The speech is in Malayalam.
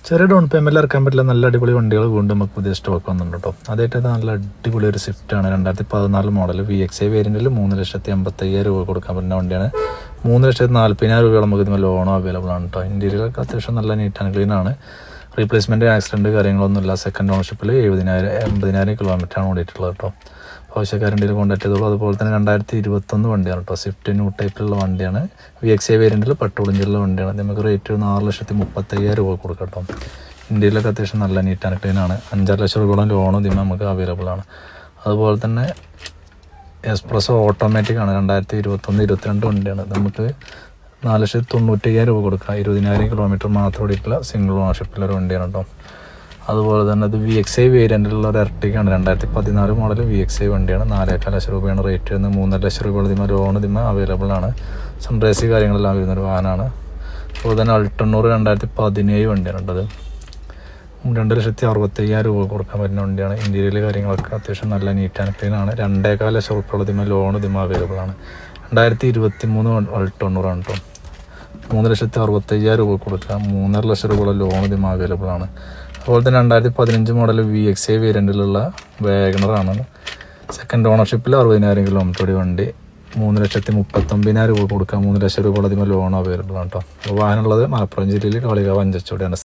ചെറിയ ഡൗൺ പേയ്മെൻറ്റിൽ ഇറക്കാൻ പറ്റില്ല നല്ല അടിപൊളി വണ്ടികൾ വീണ്ടും നമുക്ക് പുതിയ സ്റ്റോക്ക് വന്നിട്ടുണ്ട് കേട്ടോ. അതായിട്ട് നല്ല അടിപൊളി ഒരു സ്വിഫ്റ്റാണ് 2014 മോഡൽ VXI വേരിയൻറ്റിൽ 3,85,000 രൂപ കൊടുക്കാൻ പറ്റുന്ന വണ്ടിയാണ്. 3,40,000 രൂപ നമുക്ക് ഇതിന് ലോണോ അവൈലബിൾ ആണ് കേട്ടോ. ഇൻറ്റീരിയറൊക്കെ അത്യാവശ്യം നല്ല നീറ്റ് ആൻഡ് ക്ലീൻ ആണ്. റീപ്ലേസ്മെൻറ്റ് ആക്സിഡൻറ്റ് കാര്യങ്ങളൊന്നുമില്ല. സെക്കൻഡ് ഓണർഷിപ്പിൽ 80,000 കിലോമീറ്ററാണ് ഓടിയിട്ടുള്ളത് കേട്ടോ. ആവശ്യക്കാരുണ്ടെങ്കിൽ കോൺടാക്ട് ചെയ്തോളൂ. അതുപോലെ തന്നെ 2021 വണ്ടിയാണ് കേട്ടോ. സ്വിഫ്റ്റ് ന്യൂ ടൈപ്പിലുള്ള വണ്ടിയാണ്. VXI വേരിയൻറ്റിൽ പെട്രോൾ എഞ്ചിനുള്ള വണ്ടിയാണ്. നമുക്ക് റേറ്റ് 4,30,000 രൂപ കൊടുക്കാം കേട്ടോ. ഇന്ത്യയിലൊക്കെ അത്യാവശ്യം നല്ല നീറ്റ് ആൻഡ് ക്ലീൻ ആണ്. 5.5 ലക്ഷം രൂപയോളം ലോണും ഇതിന് നമുക്ക് അവൈലബിൾ ആണ്. അതുപോലെ തന്നെ എക്സ്പ്രസ്സോ ഓട്ടോമാറ്റിക് ആണ്. 2021-22 വണ്ടിയാണ്. നമുക്ക് 4,90,000 രൂപ കൊടുക്കാം. 20,000 കിലോമീറ്റർ മാത്രം ഓടിയിട്ടുള്ള സിംഗിൾ ഓണർഷിപ്പിലൊരു വണ്ടിയാണ് കേട്ടോ. അതുപോലെ തന്നെ അത് VXI വേരിയൻറ്റിലുള്ള ഒരു എർട്ടിഗാണ്. 2014 മോഡൽ VXI വണ്ടിയാണ്. 4.5 ലക്ഷം രൂപയാണ് റേറ്റ് വരുന്നത്. 3.5 ലക്ഷം രൂപ ഇതിന് ലോൺ ഇതിന് അവൈലബിൾ ആണ്. സൺറൈസ് കാര്യങ്ങളെല്ലാം വരുന്നൊരു വാഹനമാണ്. അതുപോലെ തന്നെ അൾട്ടണ്ണൂർ 2017 വണ്ടിയാണ് ഉള്ളത്. 2,60,000 രൂപ കൊടുക്കാൻ പറ്റുന്ന വണ്ടിയാണ്. ഇന്റീരിയൽ കാര്യങ്ങളൊക്കെ അത്യാവശ്യം നല്ല നീറ്റ് ആൻഡ് ക്ലീൻ ആണ്. 2.25 ലക്ഷം രൂപയുള്ള ഇതിന് ലോൺ ഇതിന് അവൈലബിൾ ആണ്. 2023 അൾട്ടണ്ണൂറാണ് കേട്ടോ. 3,60,000 രൂപ കൊടുക്കാം. 3.5 ലക്ഷം രൂപയുള്ള ലോൺ ഇതിന് അവൈലബിൾ ആണ്. അതുപോലെ തന്നെ 2015 മോഡൽ VXI വേരിയൻറ്റിലുള്ള വാഗണറാണ്. സെക്കൻഡ് ഓണർഷിപ്പിൽ 60,000 കിലോമീറ്റർ ഓടി വണ്ടി. 3,39,000 രൂപ കൊടുക്കാം. 3 ലക്ഷം രൂപ അതിന് ലോൺ അവൈലബിൾ ആണ് കേട്ടോ. വാഹനമുള്ളത് മലപ്പുറം ജില്ലയിൽ കാളികാവ് അഞ്ചച്ചോടിയാണ്.